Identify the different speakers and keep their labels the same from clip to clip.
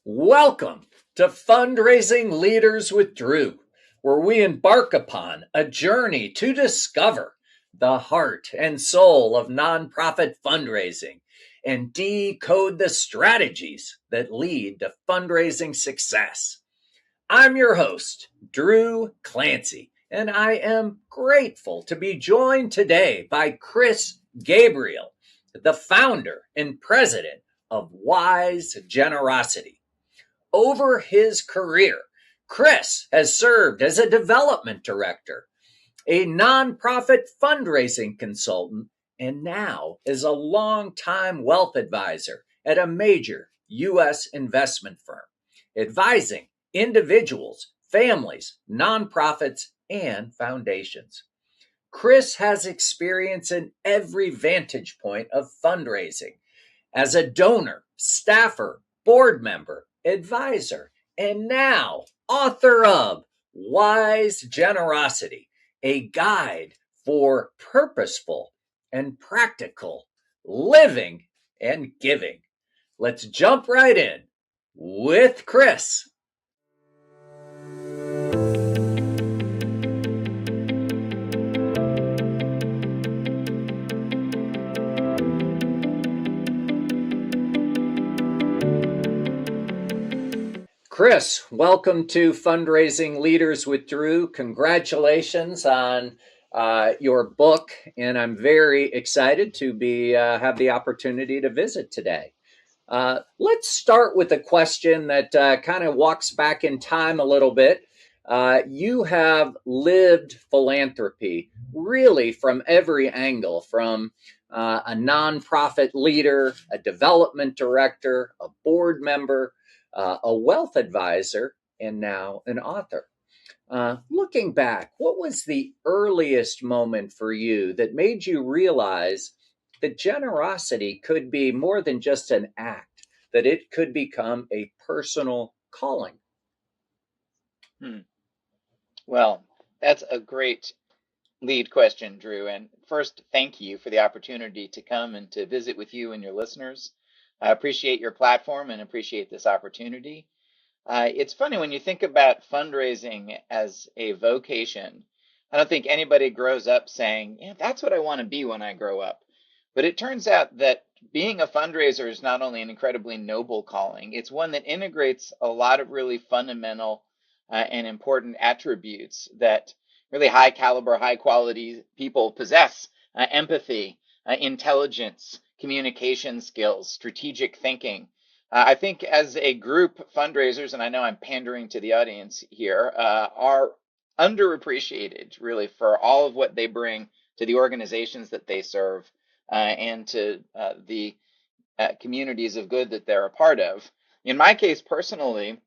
Speaker 1: Welcome to Fundraising Leaders with Drew, where we embark upon a journey to discover the heart and soul of nonprofit fundraising and decode the strategies that lead to fundraising success. I'm your host, Drew Clancy, and I am grateful to be joined today by Chris Gabriel, the founder and president of Wise Generosity. Over his career, Chris has served as a development director, a nonprofit fundraising consultant, and now is a longtime wealth advisor at a major U.S. investment firm, advising individuals, families, nonprofits, and foundations. Chris has experience in every vantage point of fundraising as a donor, staffer, board member, advisor, and now author of Wise Generosity, a guide for purposeful and practical living and giving. Let's jump right in with Chris. Chris, welcome to Fundraising Leaders with Drew. Congratulations on your book, and I'm very excited to have the opportunity to visit today. Let's start with a question that kind of walks back in time a little bit. You have lived philanthropy really from every angle, from a nonprofit leader, a development director, a board member, a wealth advisor, and now an author. Looking back, what was the earliest moment for you that made you realize that generosity could be more than just an act, that it could become a personal calling?
Speaker 2: Well, that's a great lead question, Drew. And first, thank you for the opportunity to come and to visit with you and your listeners. I appreciate your platform and appreciate this opportunity. It's funny when you think about fundraising as a vocation. I don't think anybody grows up saying, yeah, that's what I want to be when I grow up. But it turns out that being a fundraiser is not only an incredibly noble calling, it's one that integrates a lot of really fundamental and important attributes that really high caliber, high quality people possess: empathy, intelligence, communication skills, strategic thinking. I think as a group, fundraisers, and I know I'm pandering to the audience here, are underappreciated really for all of what they bring to the organizations that they serve and to the communities of good that they're a part of. In my case personally,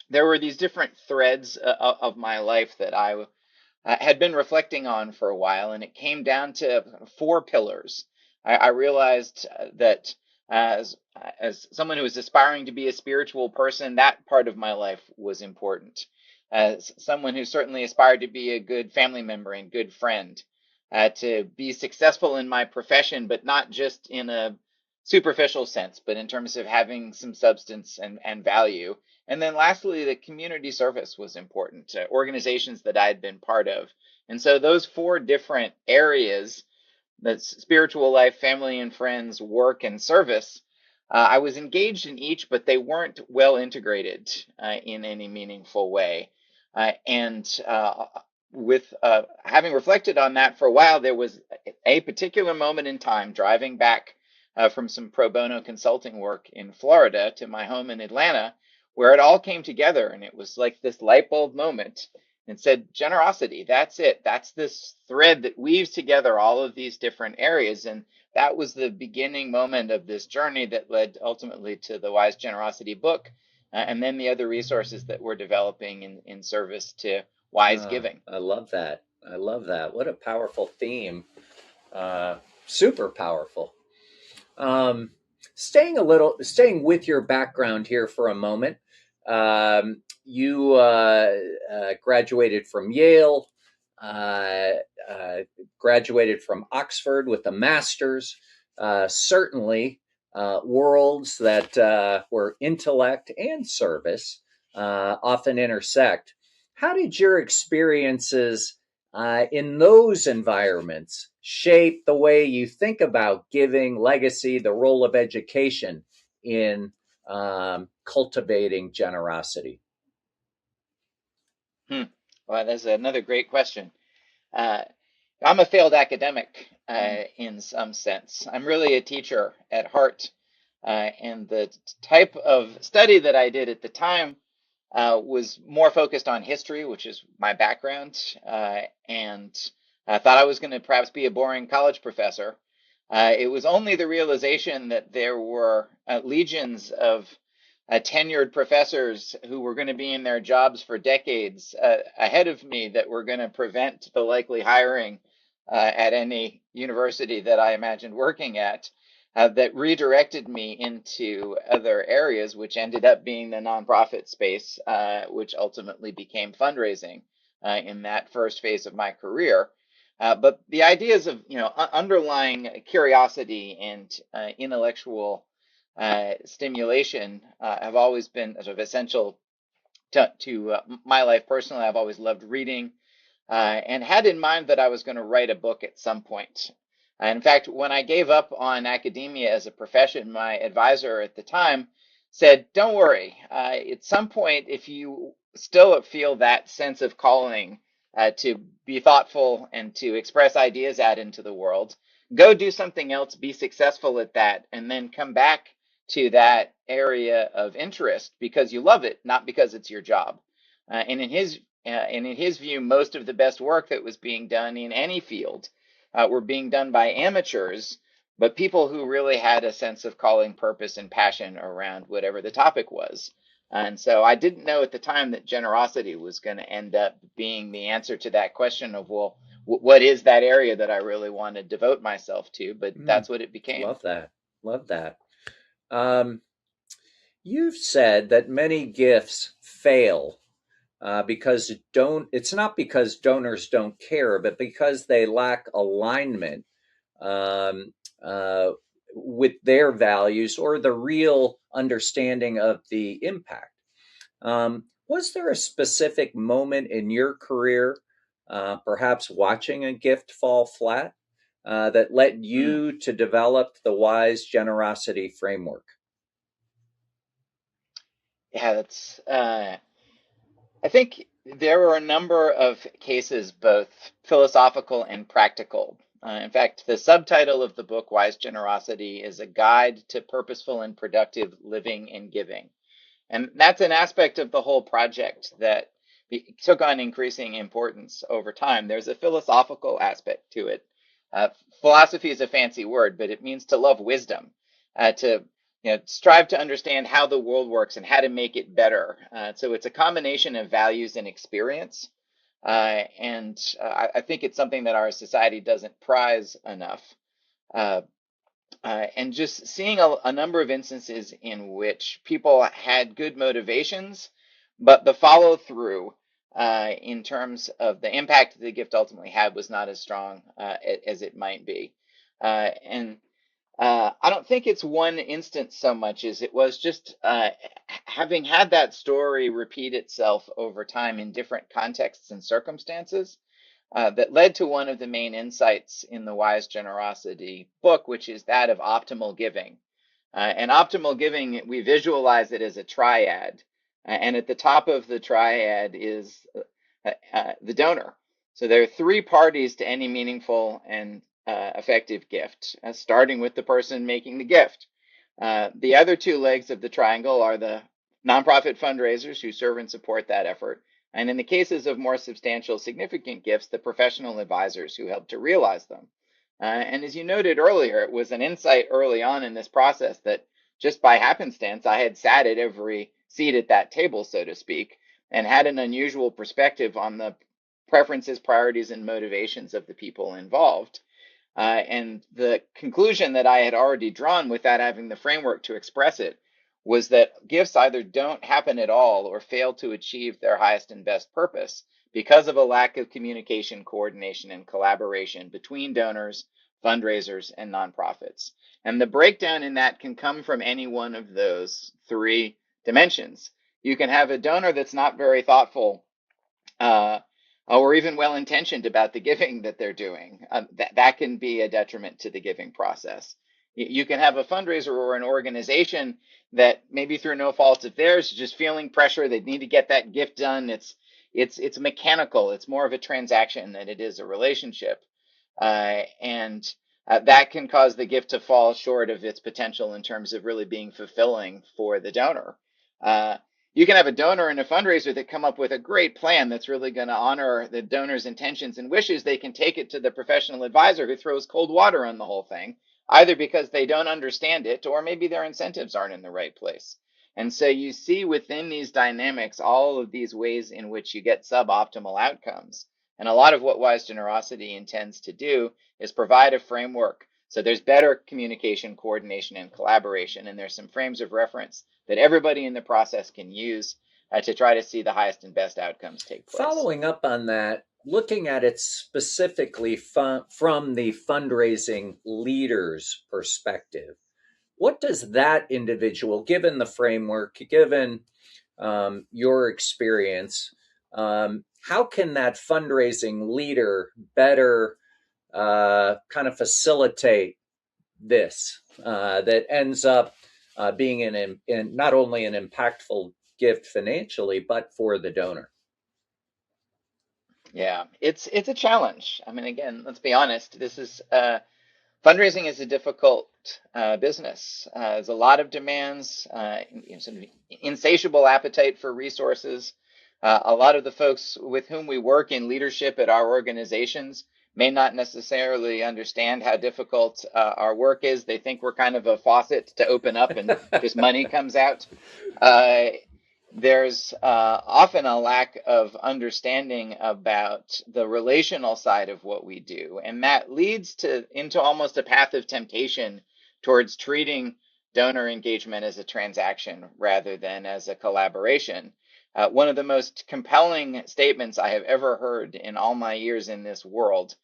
Speaker 2: there were these different threads of my life that I had been reflecting on for a while, and it came down to four pillars. I realized that as someone who was aspiring to be a spiritual person, that part of my life was important. As someone who certainly aspired to be a good family member and good friend, to be successful in my profession, but not just in a superficial sense, but in terms of having some substance and value. And then lastly, the community service was important to organizations that I had been part of. And so those four different areas, that's spiritual life, family and friends, work, and service, I was engaged in each, but they weren't well integrated in any meaningful way. With having reflected on that for a while, there was a particular moment in time driving back from some pro bono consulting work in Florida to my home in Atlanta, where it all came together. And it was like this light bulb moment and said, generosity, that's it. That's this thread that weaves together all of these different areas. And that was the beginning moment of this journey that led ultimately to the Wise Generosity book, and then the other resources that we're developing in service to wise giving.
Speaker 1: I love that. I love that. What a powerful theme. Super powerful. Staying with your background here for a moment. You graduated from Yale, graduated from Oxford with a master's. Certainly worlds that where intellect and service often intersect. How did your experiences in those environments shape the way you think about giving, legacy, the role of education in cultivating generosity?
Speaker 2: Hmm. Well, that's another great question. Uh, I'm a failed academic in some sense. I'm really a teacher at heart. And the type of study that I did at the time was more focused on history, which is my background. And I thought I was going to perhaps be a boring college professor. It was only the realization that there were legions of tenured professors who were going to be in their jobs for decades ahead of me that were going to prevent the likely hiring at any university that I imagined working at, that redirected me into other areas, which ended up being the nonprofit space, which ultimately became fundraising in that first phase of my career. But the ideas of underlying curiosity and intellectual stimulation have always been sort of essential to my life personally. I've always loved reading and had in mind that I was going to write a book at some point. In fact, when I gave up on academia as a profession, my advisor at the time said, "Don't worry. At some point, if you still feel that sense of calling to be thoughtful and to express ideas out into the world, go do something else, be successful at that, and then come back to that area of interest because you love it, not because it's your job." And in his view, most of the best work that was being done in any field were being done by amateurs, but people who really had a sense of calling, purpose, and passion around whatever the topic was. And so I didn't know at the time that generosity was going to end up being the answer to that question of, well, what is that area that I really want to devote myself to? But that's what it became.
Speaker 1: Love that. Love that. Um, you've said that many gifts fail because don't. It's not because donors don't care, but because they lack alignment um, uh, with their values or the real understanding of the impact. Was there a specific moment in your career, perhaps watching a gift fall flat, that led
Speaker 2: Hmm.
Speaker 1: you to develop the wise generosity framework?
Speaker 2: Yeah, that's I think there were a number of cases, both philosophical and practical. In fact, the subtitle of the book, Wise Generosity, is a guide to purposeful and productive living and giving. And that's an aspect of the whole project that took on increasing importance over time. There's a philosophical aspect to it. Uh, Philosophy is a fancy word, but it means to love wisdom, to strive to understand how the world works and how to make it better. So it's a combination of values and experience. And I think it's something that our society doesn't prize enough. Uh, and just seeing a number of instances in which people had good motivations, but the follow through in terms of the impact the gift ultimately had was not as strong as it might be. And I don't think it's one instance so much as it was just having had that story repeat itself over time in different contexts and circumstances that led to one of the main insights in the Wise Generosity book, which is that of optimal giving. And optimal giving, we visualize it as a triad. And at the top of the triad is the donor. So there are three parties to any meaningful and effective gift, starting with the person making the gift. The other two legs of the triangle are the nonprofit fundraisers who serve and support that effort. And in the cases of more substantial, significant gifts, the professional advisors who help to realize them. And as you noted earlier, it was an insight early on in this process that just by happenstance, I had sat at every seat at that table, so to speak, and had an unusual perspective on the preferences, priorities, and motivations of the people involved. And the conclusion that I had already drawn without having the framework to express it was that gifts either don't happen at all or fail to achieve their highest and best purpose because of a lack of communication, coordination, and collaboration between donors, fundraisers, and nonprofits. And the breakdown in that can come from any one of those three dimensions. You can have a donor that's not very thoughtful or even well-intentioned about the giving that they're doing. That can be a detriment to the giving process. You can have a fundraiser or an organization that maybe through no fault of theirs, just feeling pressure, they need to get that gift done. It's mechanical. It's more of a transaction than it is a relationship. And that can cause the gift to fall short of its potential in terms of really being fulfilling for the donor. You can have a donor and a fundraiser that come up with a great plan that's really going to honor the donor's intentions and wishes. They can take it to the professional advisor who throws cold water on the whole thing, either because they don't understand it or maybe their incentives aren't in the right place. And so you see within these dynamics all of these ways in which you get suboptimal outcomes. And a lot of what Wise Generosity intends to do is provide a framework. So there's better communication, coordination, and collaboration. And there's some frames of reference that everybody in the process can use to try to see the highest and best outcomes take place.
Speaker 1: Following up on that, looking at it specifically from the fundraising leader's perspective, what does that individual, given the framework, given your experience, how can that fundraising leader better kind of facilitate this that ends up being in not only an impactful gift financially, but for the donor?
Speaker 2: Yeah, it's a challenge. I mean, again, let's be honest. This is fundraising is a difficult business. There's a lot of demands, sort of insatiable appetite for resources. A lot of the folks with whom we work in leadership at our organizations may not necessarily understand how difficult our work is. They think we're kind of a faucet to open up and just money comes out. There's often a lack of understanding about the relational side of what we do. And that leads into almost a path of temptation towards treating donor engagement as a transaction rather than as a collaboration. One of the most compelling statements I have ever heard in all my years in this world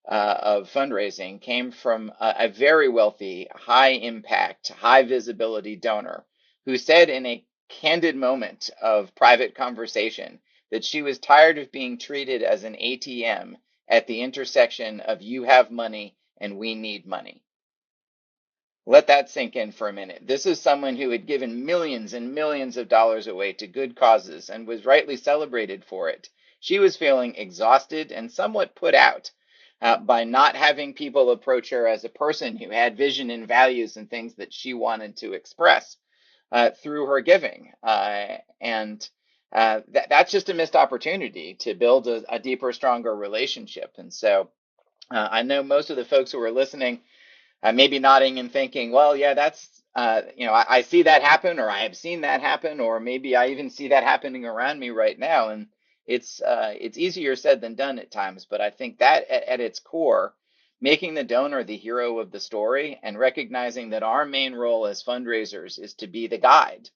Speaker 2: of fundraising came from a very wealthy, high impact, high visibility donor who said in a candid moment of private conversation that she was tired of being treated as an ATM at the intersection of you have money and we need money. Let that sink in for a minute. This is someone who had given millions and millions of dollars away to good causes and was rightly celebrated for it. She was feeling exhausted and somewhat put out by not having people approach her as a person who had vision and values and things that she wanted to express through her giving. That's just a missed opportunity to build a deeper, stronger relationship. And so I know most of the folks who are listening maybe nodding and thinking, well, yeah, that's, I see that happen, or I have seen that happen, or maybe I even see that happening around me right now. And it's easier said than done at times. But I think that at its core, making the donor the hero of the story and recognizing that our main role as fundraisers is to be the guide.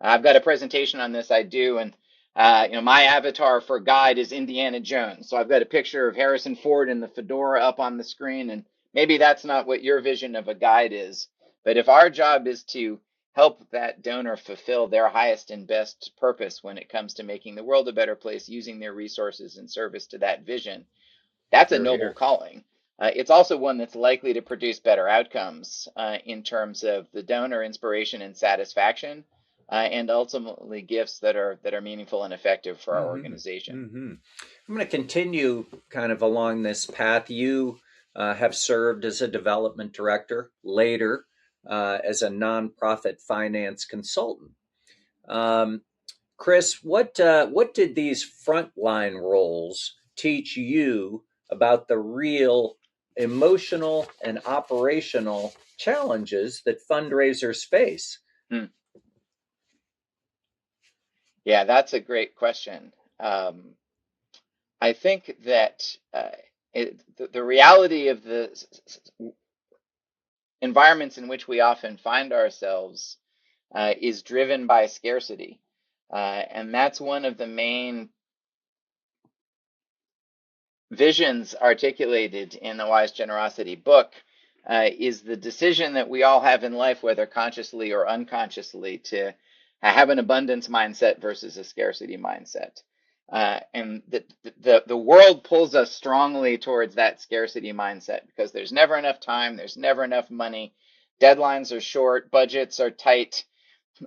Speaker 2: I've got a presentation on this I do, and my avatar for guide is Indiana Jones. So I've got a picture of Harrison Ford in the fedora up on the screen, and maybe that's not what your vision of a guide is. But if our job is to help that donor fulfill their highest and best purpose when it comes to making the world a better place, using their resources in service to that vision, that's a noble calling. It's also one that's likely to produce better outcomes in terms of the donor inspiration and satisfaction, and ultimately gifts that are meaningful and effective for our organization.
Speaker 1: Mm-hmm. I'm going to continue kind of along this path. You have served as a development director, later as a nonprofit finance consultant. Chris, what did these frontline roles teach you about the real emotional and operational challenges that fundraisers face?
Speaker 2: Yeah, that's a great question. I think that the reality of the environments in which we often find ourselves is driven by scarcity. And that's one of the main visions articulated in the Wise Generosity book is the decision that we all have in life, whether consciously or unconsciously, to have an abundance mindset versus a scarcity mindset. And the world pulls us strongly towards that scarcity mindset because there's never enough time, there's never enough money, deadlines are short, budgets are tight,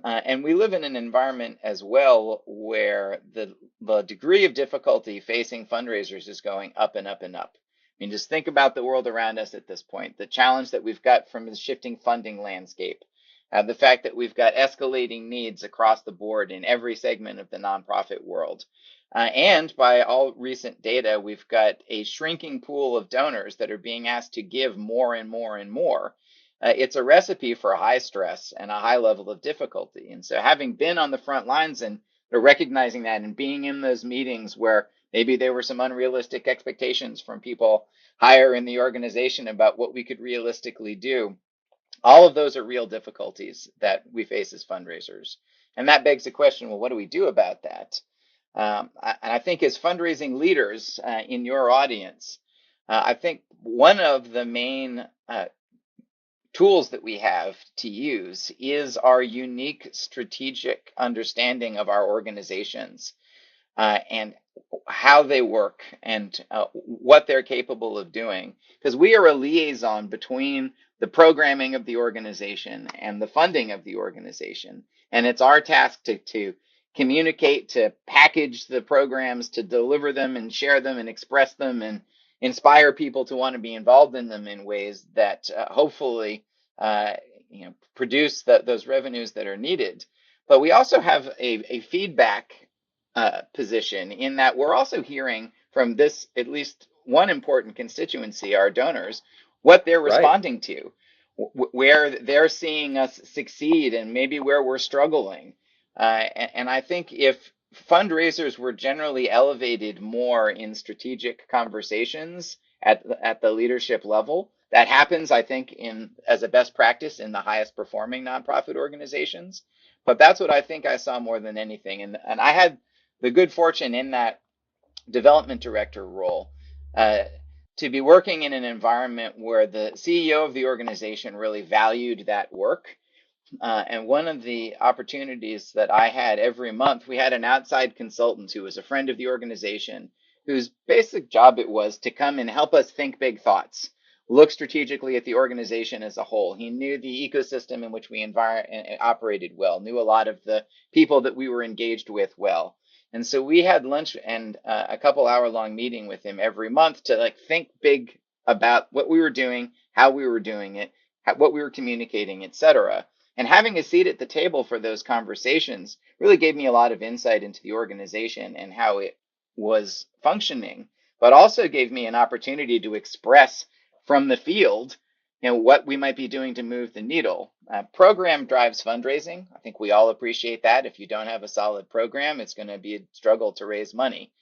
Speaker 2: and we live in an environment as well where the degree of difficulty facing fundraisers is going up and up and up. I mean, just think about the world around us at this point, the challenge that we've got from the shifting funding landscape, the fact that we've got escalating needs across the board in every segment of the nonprofit world. And by all recent data, we've got a shrinking pool of donors that are being asked to give more and more and more. It's a recipe for high stress and a high level of difficulty. And so having been on the front lines and recognizing that and being in those meetings where maybe there were some unrealistic expectations from people higher in the organization about what we could realistically do, all of those are real difficulties that we face as fundraisers. And that begs the question, well, what do we do about that? And I think as fundraising leaders in your audience, I think one of the main tools that we have to use is our unique strategic understanding of our organizations and how they work and what they're capable of doing. Because we are a liaison between the programming of the organization and the funding of the organization. And it's our task to communicate, to package the programs, to deliver them and share them and express them and inspire people to want to be involved in them in ways that hopefully produce those revenues that are needed. But we also have a feedback position in that we're also hearing from this at least one important constituency, our donors, what they're
Speaker 1: Right.
Speaker 2: responding to, where they're seeing us succeed and maybe where we're struggling. And I think if fundraisers were generally elevated more in strategic conversations at the leadership level, that happens, I think, as a best practice in the highest performing nonprofit organizations. But that's what I think I saw more than anything. And I had the good fortune in that development director role to be working in an environment where the CEO of the organization really valued that work. And one of the opportunities that I had every month, we had an outside consultant who was a friend of the organization, whose basic job it was to come and help us think big thoughts, look strategically at the organization as a whole. He knew the ecosystem in which we operated well, knew a lot of the people that we were engaged with well. And so we had lunch and a couple hour long meeting with him every month to think big about what we were doing, how we were doing it, what we were communicating, etc. And having a seat at the table for those conversations really gave me a lot of insight into the organization and how it was functioning, but also gave me an opportunity to express from the field, what we might be doing to move the needle. Program drives fundraising. I think we all appreciate that. If you don't have a solid program, it's going to be a struggle to raise money.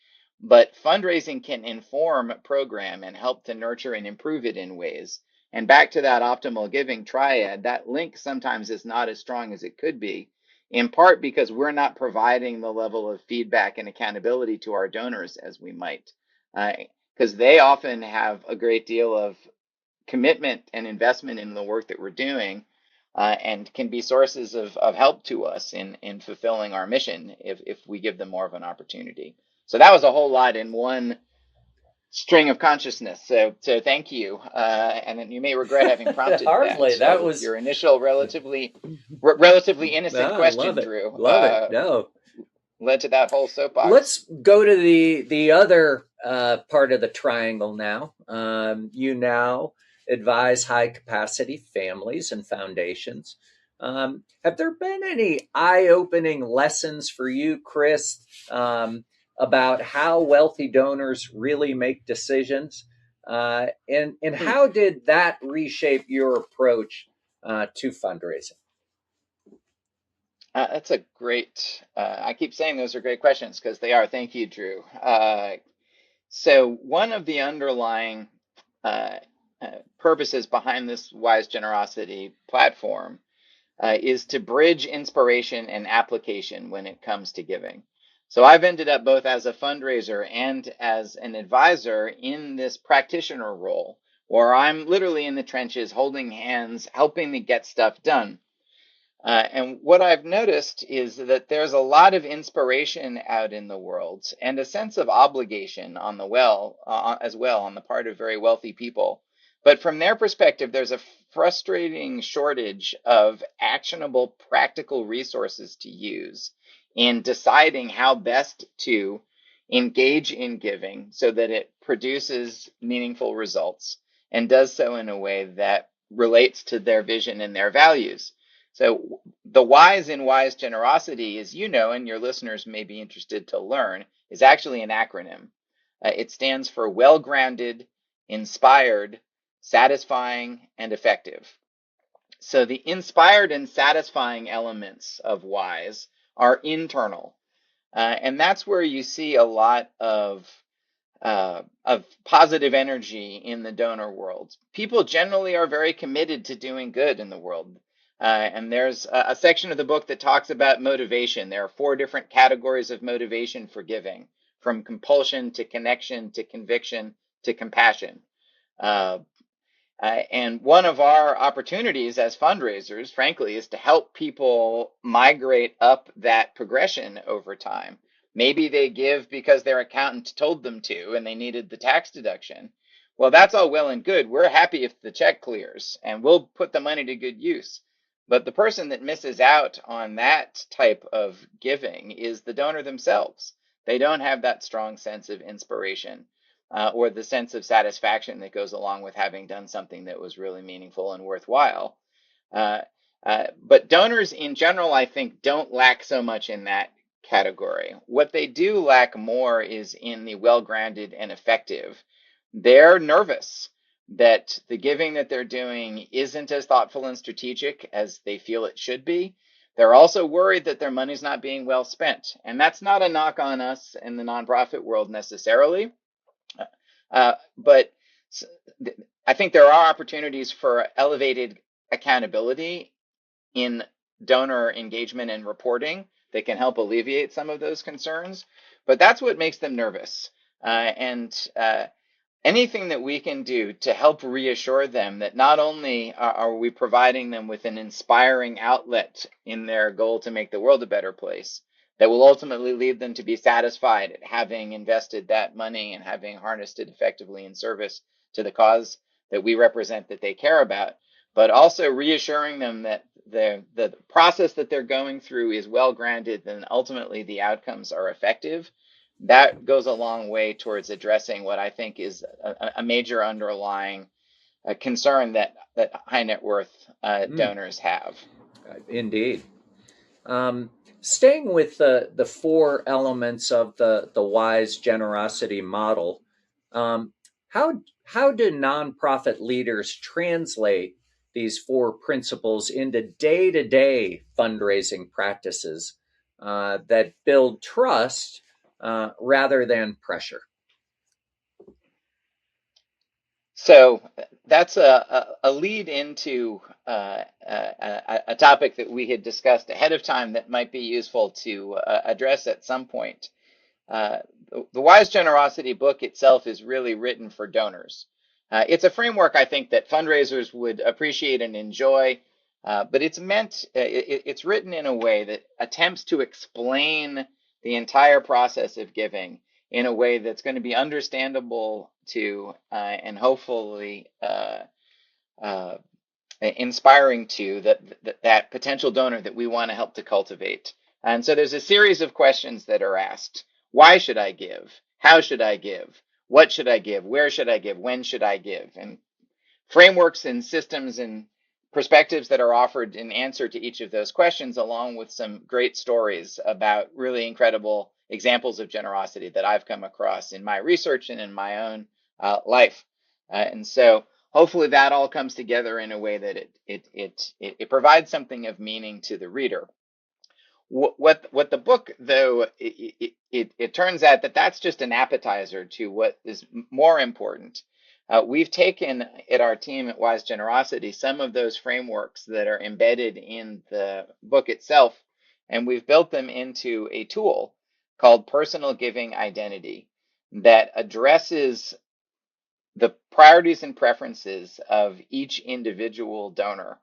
Speaker 2: But fundraising can inform program and help to nurture and improve it in ways. And back to that optimal giving triad, that link sometimes is not as strong as it could be, in part because we're not providing the level of feedback and accountability to our donors as we might. Because they often have a great deal of commitment and investment in the work that we're doing, and can be sources of help to us in fulfilling our mission if we give them more of an opportunity. So that was a whole lot in one string of consciousness. So thank you. And then you may regret having prompted that.
Speaker 1: Hardly. That
Speaker 2: So
Speaker 1: was
Speaker 2: your initial relatively innocent
Speaker 1: no, love
Speaker 2: question,
Speaker 1: it.
Speaker 2: Drew,
Speaker 1: Love it. No.
Speaker 2: led to that whole soapbox.
Speaker 1: Let's go to the other part of the triangle now. You now advise high capacity families and foundations. Have there been any eye opening lessons for you, Chris, about how wealthy donors really make decisions? And how did that reshape your approach to fundraising?
Speaker 2: That's a great, I keep saying those are great questions because they are. Thank you, Drew. So one of the underlying uh, purposes behind this Wise Generosity platform is to bridge inspiration and application when it comes to giving. So I've ended up both as a fundraiser and as an advisor in this practitioner role, where I'm literally in the trenches, holding hands, helping to get stuff done. And what I've noticed is that there's a lot of inspiration out in the world and a sense of obligation on the as well on the part of very wealthy people. But from their perspective, there's a frustrating shortage of actionable, practical resources to use in deciding how best to engage in giving so that it produces meaningful results and does so in a way that relates to their vision and their values. So the wise in wise generosity, as you know, and your listeners may be interested to learn, is actually an acronym. It stands for well-grounded, inspired, satisfying, and effective. So the inspired and satisfying elements of wise are internal. And that's where you see a lot of positive energy in the donor world. People generally are very committed to doing good in the world. And there's a section of the book that talks about motivation. There are 4 different categories of motivation for giving, from compulsion to connection to conviction to compassion. Uh, and one of our opportunities as fundraisers, frankly, is to help people migrate up that progression over time. Maybe they give because their accountant told them to and they needed the tax deduction. Well, that's all well and good. We're happy if the check clears and we'll put the money to good use. But the person that misses out on that type of giving is the donor themselves. They don't have that strong sense of inspiration or the sense of satisfaction that goes along with having done something that was really meaningful and worthwhile. But donors in general, I think, don't lack so much in that category. What they do lack more is in the well-grounded and effective. They're nervous that the giving that they're doing isn't as thoughtful and strategic as they feel it should be. They're also worried that their money's not being well spent. And that's not a knock on us in the nonprofit world necessarily. But I think there are opportunities for elevated accountability in donor engagement and reporting that can help alleviate some of those concerns. But that's what makes them nervous. And anything that we can do to help reassure them that not only are we providing them with an inspiring outlet in their goal to make the world a better place, that will ultimately lead them to be satisfied at having invested that money and having harnessed it effectively in service to the cause that we represent, that they care about, but also reassuring them that the process that they're going through is well grounded and ultimately the outcomes are effective. That goes a long way towards addressing what I think is a major underlying concern that high net worth donors have.
Speaker 1: Indeed. Staying with the 4 elements of the wise generosity model, um, how do nonprofit leaders translate these 4 principles into day-to-day fundraising practices that build trust rather than pressure?
Speaker 2: So that's a lead into a topic that we had discussed ahead of time that might be useful to address at some point. The Wise Generosity book itself is really written for donors. It's a framework I think that fundraisers would appreciate and enjoy, but it's written in a way that attempts to explain the entire process of giving in a way that's going to be understandable to and hopefully inspiring to that potential donor that we want to help to cultivate. And so there's a series of questions that are asked. Why should I give? How should I give? What should I give? Where should I give? When should I give? And frameworks and systems and perspectives that are offered in answer to each of those questions, along with some great stories about really incredible examples of generosity that I've come across in my research and in my own life. And so hopefully that all comes together in a way that it provides something of meaning to the reader. What the book, though, it turns out that that's just an appetizer to what is more important. We've taken at our team at Wise Generosity some of those frameworks that are embedded in the book itself, and we've built them into a tool called Personal Giving Identity that addresses the priorities and preferences of each individual donor,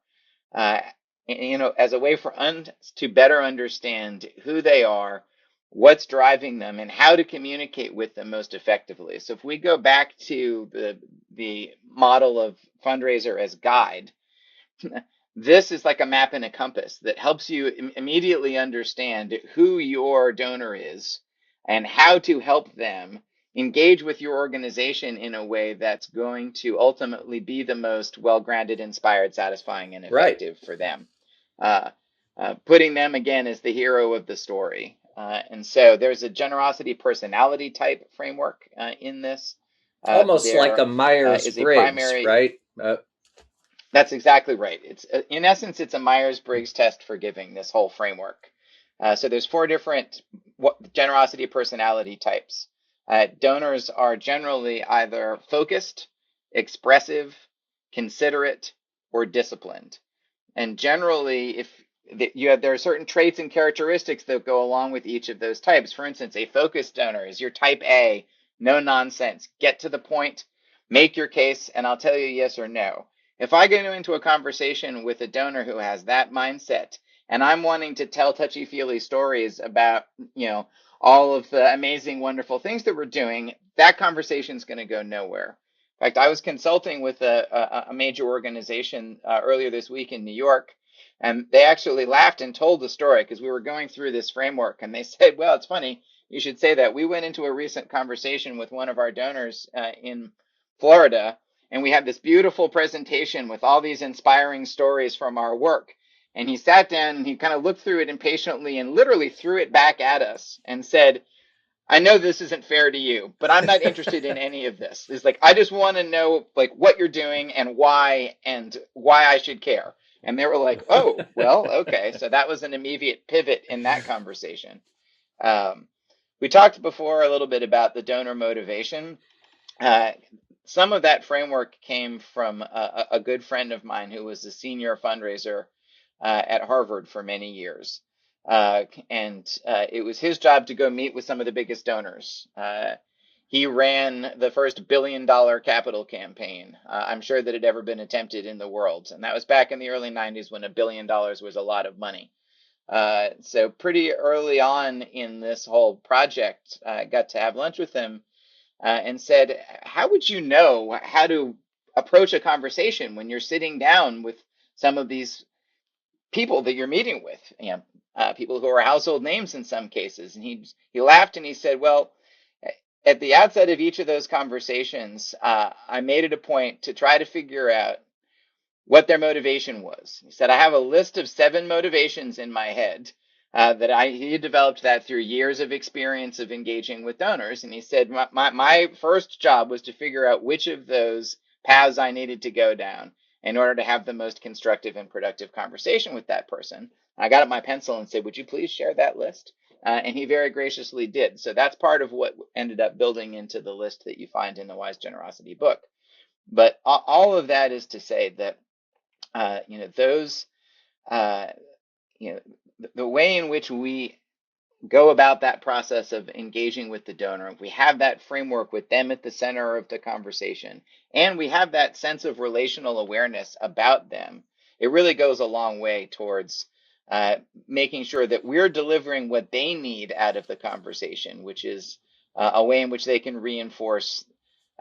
Speaker 2: uh, as a way for us to better understand who they are, what's driving them, and how to communicate with them most effectively. So if we go back to the model of fundraiser as guide, this is like a map and a compass that helps you immediately understand who your donor is and how to help them engage with your organization in a way that's going to ultimately be the most well-grounded, inspired, satisfying, and effective for them. Putting them again as the hero of the story. And so there's a generosity personality type framework in this.
Speaker 1: Almost like a
Speaker 2: is a
Speaker 1: Myers-Briggs,
Speaker 2: primary.
Speaker 1: right?
Speaker 2: That's exactly right. It's in essence, it's a Myers-Briggs test for giving, this whole framework. So there's 4 different generosity personality types. Donors are generally either focused, expressive, considerate, or disciplined. And generally, if there are certain traits and characteristics that go along with each of those types. For instance, a focused donor is your type A, no nonsense, get to the point, make your case, and I'll tell you yes or no. If I get into a conversation with a donor who has that mindset, and I'm wanting to tell touchy-feely stories about, all of the amazing, wonderful things that we're doing, that conversation is going to go nowhere. In fact, I was consulting with a major organization earlier this week in New York, and they actually laughed and told the story because we were going through this framework, and they said, well, it's funny, you should say that. We went into a recent conversation with one of our donors in Florida, and we had this beautiful presentation with all these inspiring stories from our work. And he sat down and he kind of looked through it impatiently and literally threw it back at us and said, I know this isn't fair to you, but I'm not interested in any of this. It's like, I just want to know like what you're doing and why I should care. And they were like, oh, well, okay. So that was an immediate pivot in that conversation. We talked before a little bit about the donor motivation. Some of that framework came from a good friend of mine who was a senior fundraiser at Harvard for many years. And it was his job to go meet with some of the biggest donors. He ran the first $1 billion capital campaign, I'm sure that had ever been attempted in the world. And that was back in the early 90s when $1 billion was a lot of money. So pretty early on in this whole project, I got to have lunch with him and said, how would you know how to approach a conversation when you're sitting down with some of these people that you're meeting with, people who are household names in some cases? And he laughed and he said, well, at the outset of each of those conversations, I made it a point to try to figure out what their motivation was. He said, I have a list of 7 motivations in my head he had developed that through years of experience of engaging with donors. And he said, my first job was to figure out which of those paths I needed to go down in order to have the most constructive and productive conversation with that person. I got out my pencil and said, would you please share that list? And he very graciously did. So that's part of what ended up building into the list that you find in the Wise Generosity book. But all of that is to say that, the way in which we go about that process of engaging with the donor, if we have that framework with them at the center of the conversation, and we have that sense of relational awareness about them, it really goes a long way towards making sure that we're delivering what they need out of the conversation, which is a way in which they can reinforce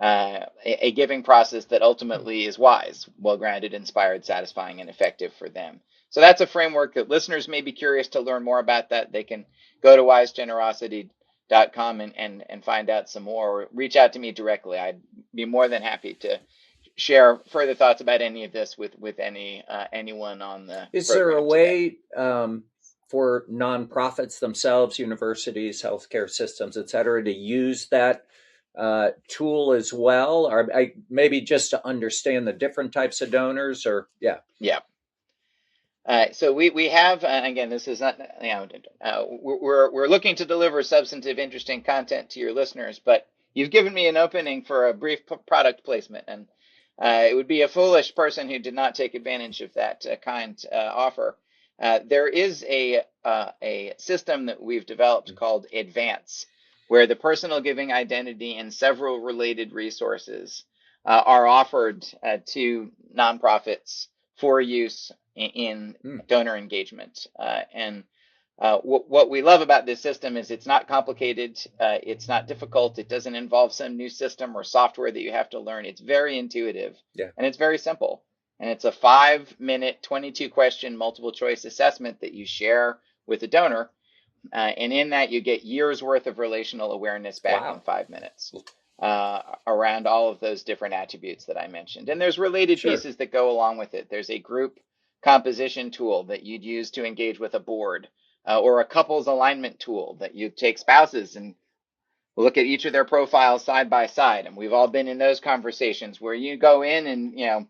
Speaker 2: a giving process that ultimately is wise, well-grounded, inspired, satisfying, and effective for them. So that's a framework that listeners may be curious to learn more about. That they can go to wisegenerosity.com and find out some more, or reach out to me directly. I'd be more than happy to share further thoughts about any of this with anyone on the
Speaker 1: Is there a
Speaker 2: program
Speaker 1: way for nonprofits themselves, universities, healthcare systems, et cetera, to use that tool as well, or maybe just to understand the different types of donors? Or
Speaker 2: yeah. So we have, again, this is not, we're looking to deliver substantive, interesting content to your listeners, but you've given me an opening for a brief product placement, and it would be a foolish person who did not take advantage of that kind offer. There is a a system that we've developed called Advance, where the personal giving identity and several related resources are offered to nonprofits for use in donor engagement. And what we love about this system is it's not complicated, it's not difficult, it doesn't involve some new system or software that you have to learn. It's very intuitive, and it's very simple. And it's a 5-minute, 22-question multiple choice assessment that you share with the donor. And in that, you get years worth of relational awareness back in 5 minutes around all of those different attributes that I mentioned. And there's related pieces that go along with it. There's a group composition tool that you'd use to engage with a board, or a couples alignment tool that you take spouses and look at each of their profiles side by side. And we've all been in those conversations where you go in and,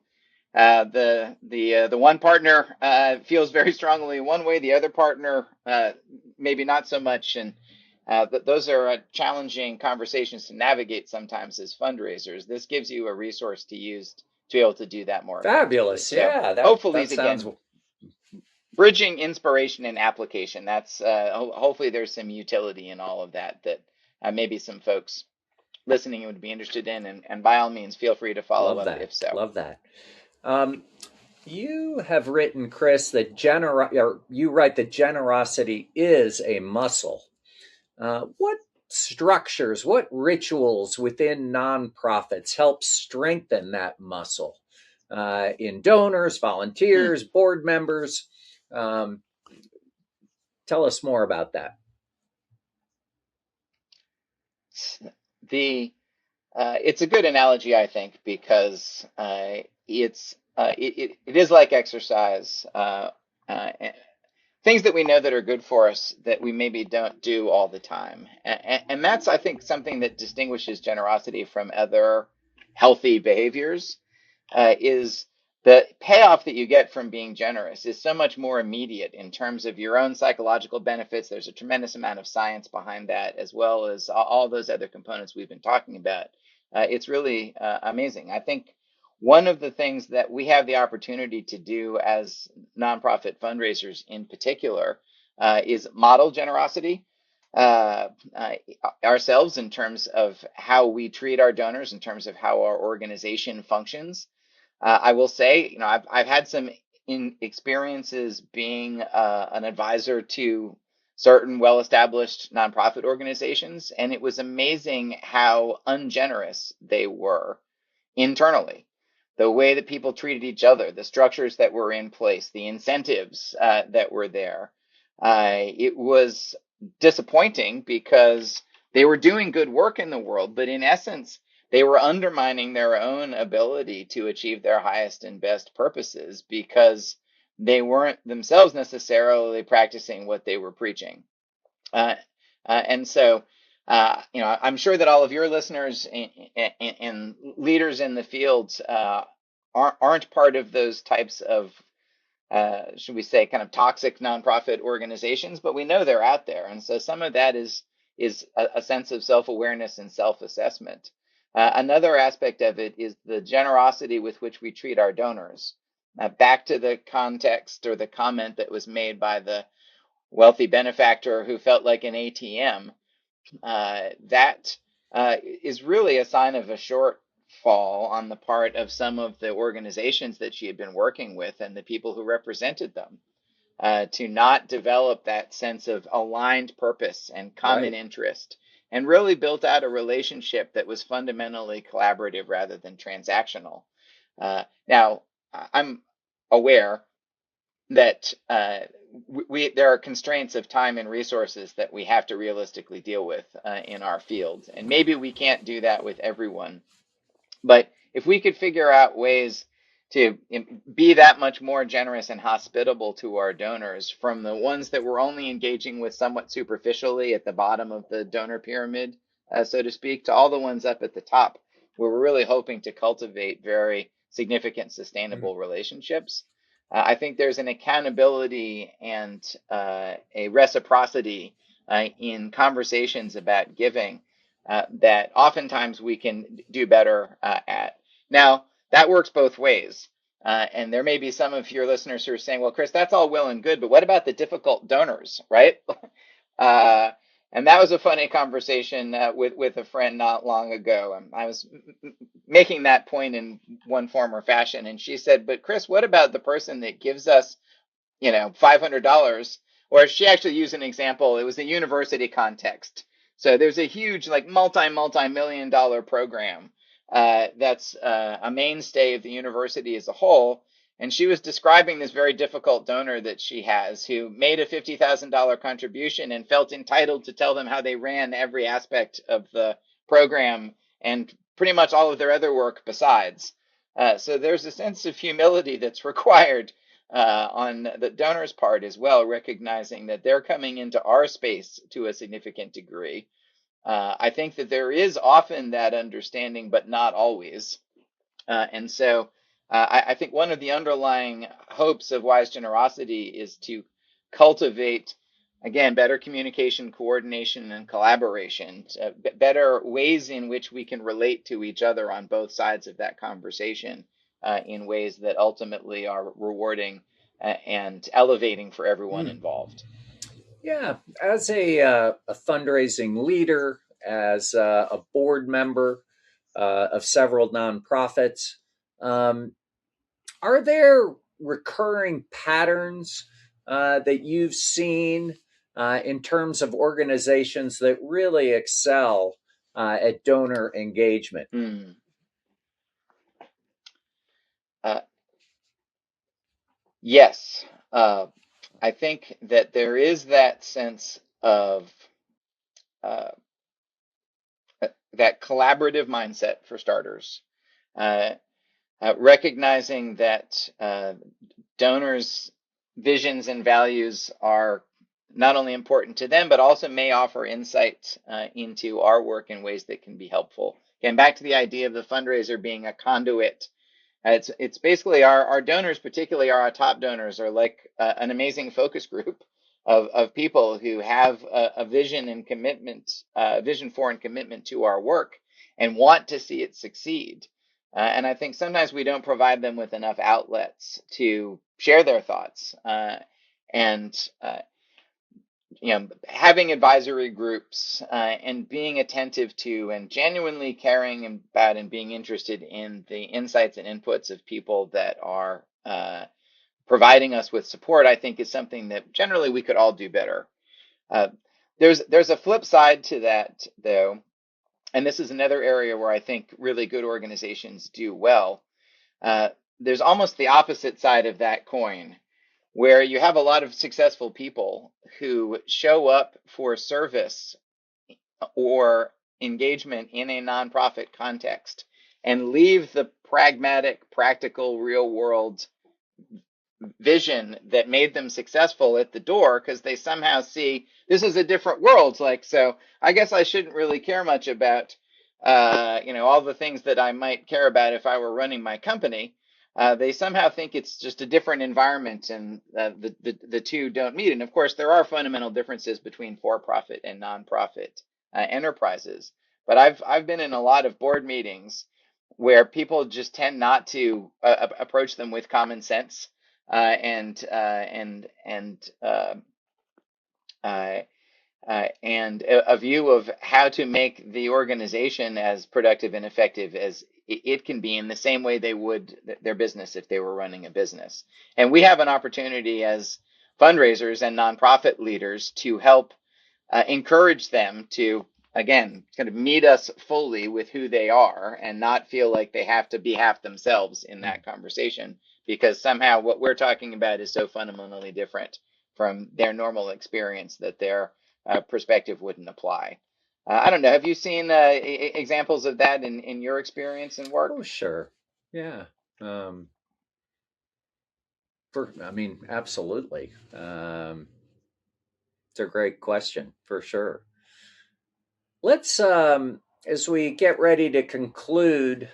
Speaker 2: the one partner feels very strongly one way, the other partner maybe not so much, and those are challenging conversations to navigate sometimes as fundraisers. This gives you a resource to use to be able to do that more
Speaker 1: fabulous.
Speaker 2: Yeah,
Speaker 1: so
Speaker 2: hopefully,
Speaker 1: that sounds...
Speaker 2: again, bridging inspiration and application. That's hopefully there's some utility in all of that maybe some folks listening would be interested in, and by all means, feel free to follow up if so.
Speaker 1: Love that. You have written, Chris, that you write that generosity is a muscle. What structures, what rituals within nonprofits help strengthen that muscle in donors, volunteers, board members? Tell us more about that.
Speaker 2: It's a good analogy, I think, because it is like exercise. Things that we know that are good for us that we maybe don't do all the time. And that's, I think, something that distinguishes generosity from other healthy behaviors, is the payoff that you get from being generous is so much more immediate in terms of your own psychological benefits. There's a tremendous amount of science behind that, as well as all those other components we've been talking about. It's really amazing. I think one of the things that we have the opportunity to do as nonprofit fundraisers in particular is model generosity ourselves in terms of how we treat our donors, in terms of how our organization functions. I will say, I've had some experiences being an advisor to certain well-established nonprofit organizations, and it was amazing how ungenerous they were internally. The way that people treated each other, the structures that were in place, the incentives that were there. It was disappointing because they were doing good work in the world, but in essence, they were undermining their own ability to achieve their highest and best purposes because they weren't themselves necessarily practicing what they were preaching. And so, I'm sure that all of your listeners and leaders in the field aren't part of those types of, should we say, kind of toxic nonprofit organizations, but we know they're out there. And so some of that is a sense of self-awareness and self-assessment. Another aspect of it is the generosity with which we treat our donors. Back to the context or the comment that was made by the wealthy benefactor who felt like an ATM, that is really a sign of a shortfall on the part of some of the organizations that she had been working with and the people who represented them, to not develop that sense of aligned purpose and common interest, and really built out a relationship that was fundamentally collaborative rather than transactional. Now, I'm aware that there are constraints of time and resources that we have to realistically deal with in our fields. And maybe we can't do that with everyone. But if we could figure out ways to be that much more generous and hospitable to our donors, from the ones that we're only engaging with somewhat superficially at the bottom of the donor pyramid, so to speak, to all the ones up at the top, where we're really hoping to cultivate very significant, sustainable relationships. I think there's an accountability and a reciprocity in conversations about giving that oftentimes we can do better at. Now, that works both ways. And there may be some of your listeners who are saying, well, Chris, that's all well and good, but what about the difficult donors, right? And that was a funny conversation with a friend not long ago. I was making that point in one form or fashion, and she said, but Chris, what about the person that gives us, $500? Or she actually used an example. It was a university context. So there's a huge, like multi-million dollar program that's a mainstay of the university as a whole. And she was describing this very difficult donor that she has who made a $50,000 contribution and felt entitled to tell them how they ran every aspect of the program and pretty much all of their other work besides. So there's a sense of humility that's required on the donor's part as well, recognizing that they're coming into our space to a significant degree. I think that there is often that understanding, but not always. And so I think one of the underlying hopes of wise generosity is to cultivate, again, better communication, coordination, and collaboration, better ways in which we can relate to each other on both sides of that conversation in ways that ultimately are rewarding and elevating for everyone involved.
Speaker 1: Yeah, as a fundraising leader, as a board member of several nonprofits, are there recurring patterns that you've seen in terms of organizations that really excel at donor engagement?
Speaker 2: Yes. I think that there is that sense of that collaborative mindset for starters, recognizing that donors' visions and values are not only important to them, but also may offer insight into our work in ways that can be helpful. Again, back to the idea of the fundraiser being a conduit. It's basically our donors, particularly our top donors, are like an amazing focus group of people who have a vision and commitment, vision for and commitment to our work, and want to see it succeed. And I think sometimes we don't provide them with enough outlets to share their thoughts. And having advisory groups and being attentive to and genuinely caring about and being interested in the insights and inputs of people that are providing us with support, I think is something that generally we could all do better. There's a flip side to that, though, and this is another area where I think really good organizations do well. There's almost the opposite side of that coin, where you have a lot of successful people who show up for service or engagement in a nonprofit context and leave the pragmatic, practical, real world vision that made them successful at the door because they somehow see this is a different world. Like, so I guess I shouldn't really care much about, all the things that I might care about if I were running my company. They somehow think it's just a different environment, and the two don't meet. And of course, there are fundamental differences between for-profit and nonprofit enterprises. But I've been in a lot of board meetings where people just tend not to approach them with common sense and a view of how to make the organization as productive and effective as it can be in the same way they would their business if they were running a business. And we have an opportunity as fundraisers and nonprofit leaders to help encourage them to, again, kind of meet us fully with who they are and not feel like they have to be half themselves in that conversation, because somehow what we're talking about is so fundamentally different from their normal experience that their perspective wouldn't apply. I don't know. Have you seen examples of that in your experience and work?
Speaker 1: Oh, sure. Yeah. Absolutely. It's a great question for sure. Let's, as we get ready to conclude,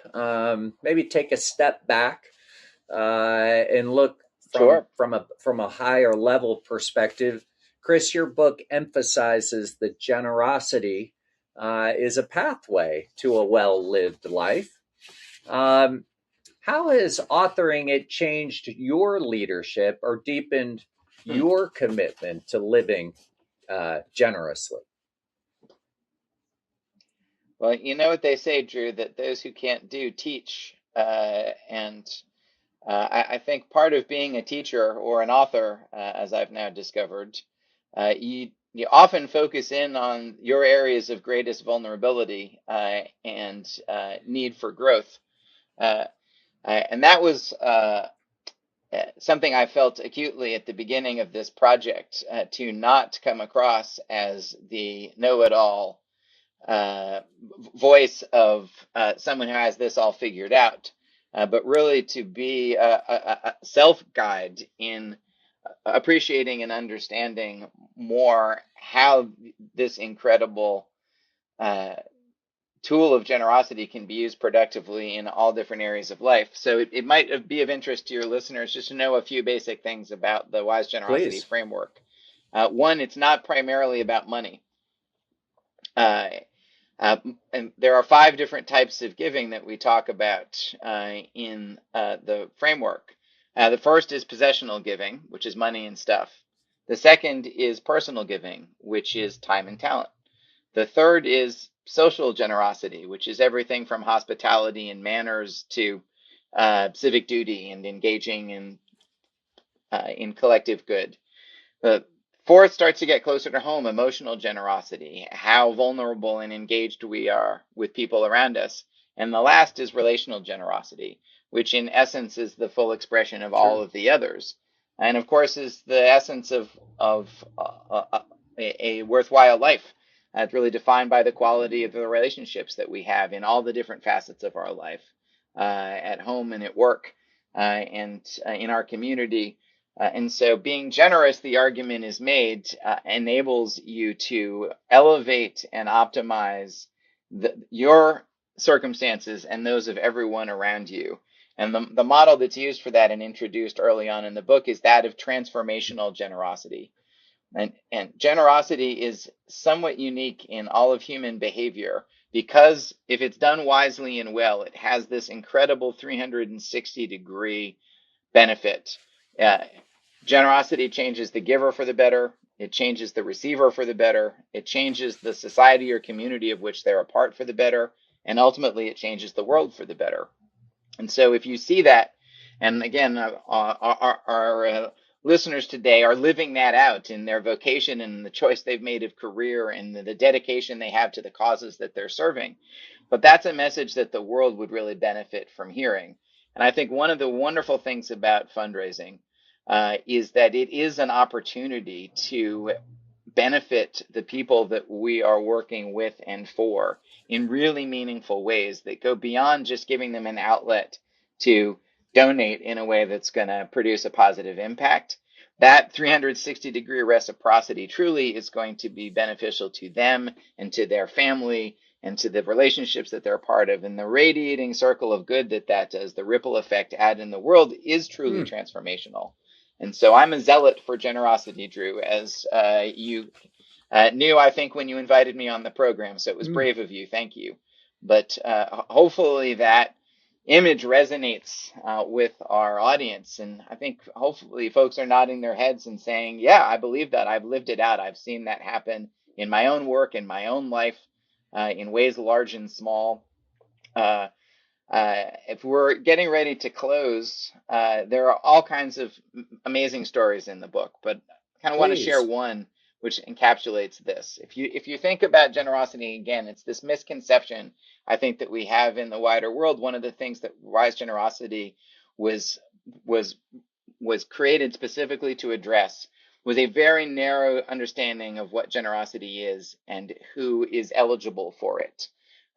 Speaker 1: maybe take a step back and look
Speaker 2: Sure.
Speaker 1: from a higher level perspective. Chris, your book emphasizes that generosity is a pathway to a well-lived life. How has authoring it changed your leadership or deepened your commitment to living generously?
Speaker 2: Well, you know what they say, Drew, that those who can't do teach. And I think part of being a teacher or an author, as I've now discovered, you often focus in on your areas of greatest vulnerability and need for growth. Uh, and that was something I felt acutely at the beginning of this project, to not come across as the know-it-all uh, voice of someone who has this all figured out, but really to be a self-guide in appreciating and understanding more how this incredible uh, tool of generosity can be used productively in all different areas of life. So it might be of interest to your listeners just to know a few basic things about the Wise Generosity
Speaker 1: Please.
Speaker 2: framework. One, it's not primarily about money. Uh, and there are 5 different types of giving that we talk about in the framework. The first is possessional giving, which is money and stuff. The second is personal giving, which is time and talent. The third is social generosity, which is everything from hospitality and manners to civic duty and engaging in collective good. The fourth starts to get closer to home, emotional generosity, how vulnerable and engaged we are with people around us. And the last is relational generosity, which in essence is the full expression of all
Speaker 1: Sure.
Speaker 2: of the others. And of course is the essence of a worthwhile life. It's really defined by the quality of the relationships that we have in all the different facets of our life, at home and at work, and in our community. And so being generous, the argument is made, enables you to elevate and optimize your circumstances and those of everyone around you. And the model that's used for that and introduced early on in the book is that of transformational generosity. And generosity is somewhat unique in all of human behavior because if it's done wisely and well, it has this incredible 360-degree benefit. Uh, Generosity changes the giver for the better. It changes the receiver for the better. It changes the society or community of which they're a part for the better. And ultimately, it changes the world for the better. And so if you see that, and again, our listeners today are living that out in their vocation and the choice they've made of career and the dedication they have to the causes that they're serving. But that's a message that the world would really benefit from hearing. And I think one of the wonderful things about fundraising is that it is an opportunity to benefit the people that we are working with and for in really meaningful ways that go beyond just giving them an outlet to donate in a way that's going to produce a positive impact. That 360-degree reciprocity truly is going to be beneficial to them and to their family and to the relationships that they're part of. And the radiating circle of good that does, the ripple effect out in the world, is truly transformational. And so I'm a zealot for generosity, Drew, as you knew, I think, when you invited me on the program. So it was brave of you. Thank you. But hopefully that image resonates with our audience. And I think hopefully folks are nodding their heads and saying, yeah, I believe that. I've lived it out. I've seen that happen in my own work, in my own life, in ways large and small. If we're getting ready to close, there are all kinds of amazing stories in the book, but I kind of want to share
Speaker 1: Please.
Speaker 2: one which encapsulates this. If you think about generosity again, it's this misconception I think that we have in the wider world. One of the things that Wise Generosity was was was created specifically to address was a very narrow understanding of what generosity is and who is eligible for it.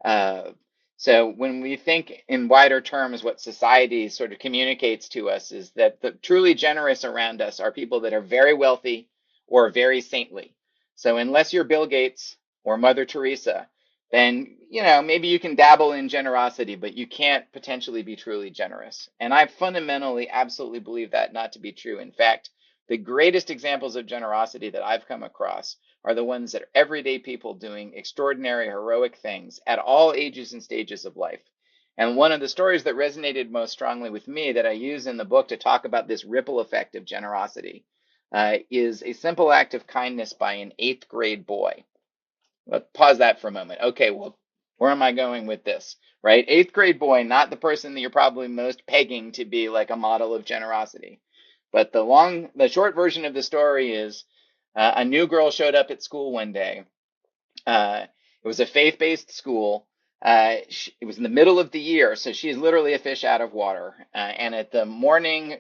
Speaker 2: Uh, so when we think in wider terms, what society sort of communicates to us is that the truly generous around us are people that are very wealthy or very saintly. So unless you're Bill Gates or Mother Teresa, then, maybe you can dabble in generosity, but you can't potentially be truly generous. And I fundamentally, absolutely believe that not to be true. In fact, the greatest examples of generosity that I've come across are the ones that are everyday people doing extraordinary, heroic things at all ages and stages of life. And one of the stories that resonated most strongly with me that I use in the book to talk about this ripple effect of generosity is a simple act of kindness by an 8th grade boy. Let's pause that for a moment. Okay, well, where am I going with this? Right? 8th grade boy, not the person that you're probably most pegging to be like a model of generosity. But the short version of the story is a new girl showed up at school one day. It was a faith-based school. It was in the middle of the year, so she's literally a fish out of water. And at the morning,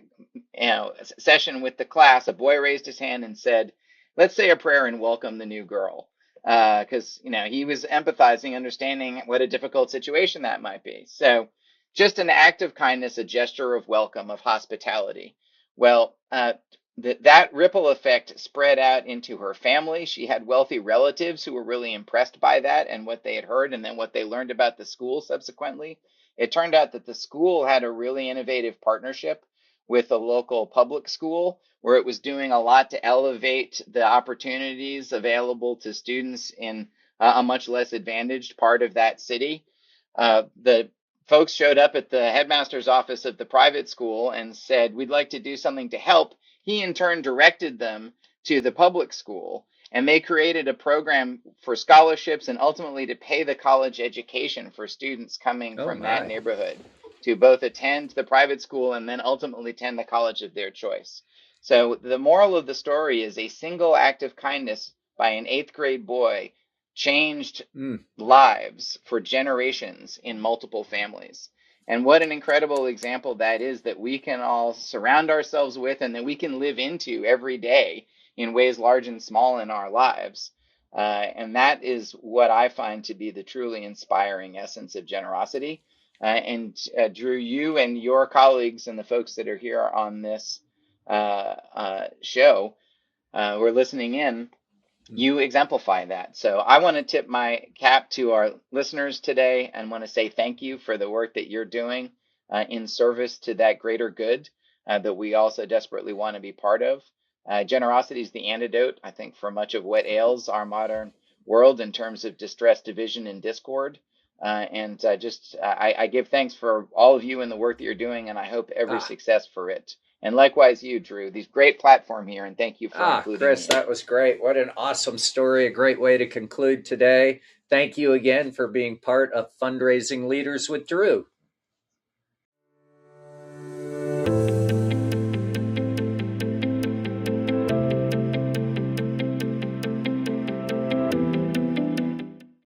Speaker 2: session with the class, a boy raised his hand and said, "Let's say a prayer and welcome the new girl." Because he was empathizing, understanding what a difficult situation that might be. So, just an act of kindness, a gesture of welcome, of hospitality. Well, that ripple effect spread out into her family. She had wealthy relatives who were really impressed by that and what they had heard, and then what they learned about the school subsequently. It turned out that the school had a really innovative partnership with a local public school where it was doing a lot to elevate the opportunities available to students in a much less advantaged part of that city. The folks showed up at the headmaster's office of the private school and said, "We'd like to do something to help." He in turn directed them to the public school, and they created a program for scholarships and ultimately to pay the college education for students coming
Speaker 1: Oh
Speaker 2: from that
Speaker 1: my.
Speaker 2: neighborhood to both attend the private school and then ultimately attend the college of their choice. So the moral of the story is a single act of kindness by an 8th grade boy changed lives for generations in multiple families. And what an incredible example that is, that we can all surround ourselves with and that we can live into every day in ways large and small in our lives. And that is what I find to be the truly inspiring essence of generosity. And Drew, you and your colleagues and the folks that are here on this show who are listening in, you exemplify that. So I want to tip my cap to our listeners today and want to say thank you for the work that you're doing in service to that greater good that we also desperately want to be part of. Generosity is the antidote, I think, for much of what ails our modern world in terms of distress, division, and discord. I give thanks for all of you and the work that you're doing, and I hope every success for it. And likewise you, Drew. These great platform here, and thank you for including
Speaker 1: Chris,
Speaker 2: me in it.
Speaker 1: that was great. What an awesome story. A great way to conclude today. Thank you again for being part of Fundraising Leaders with Drew.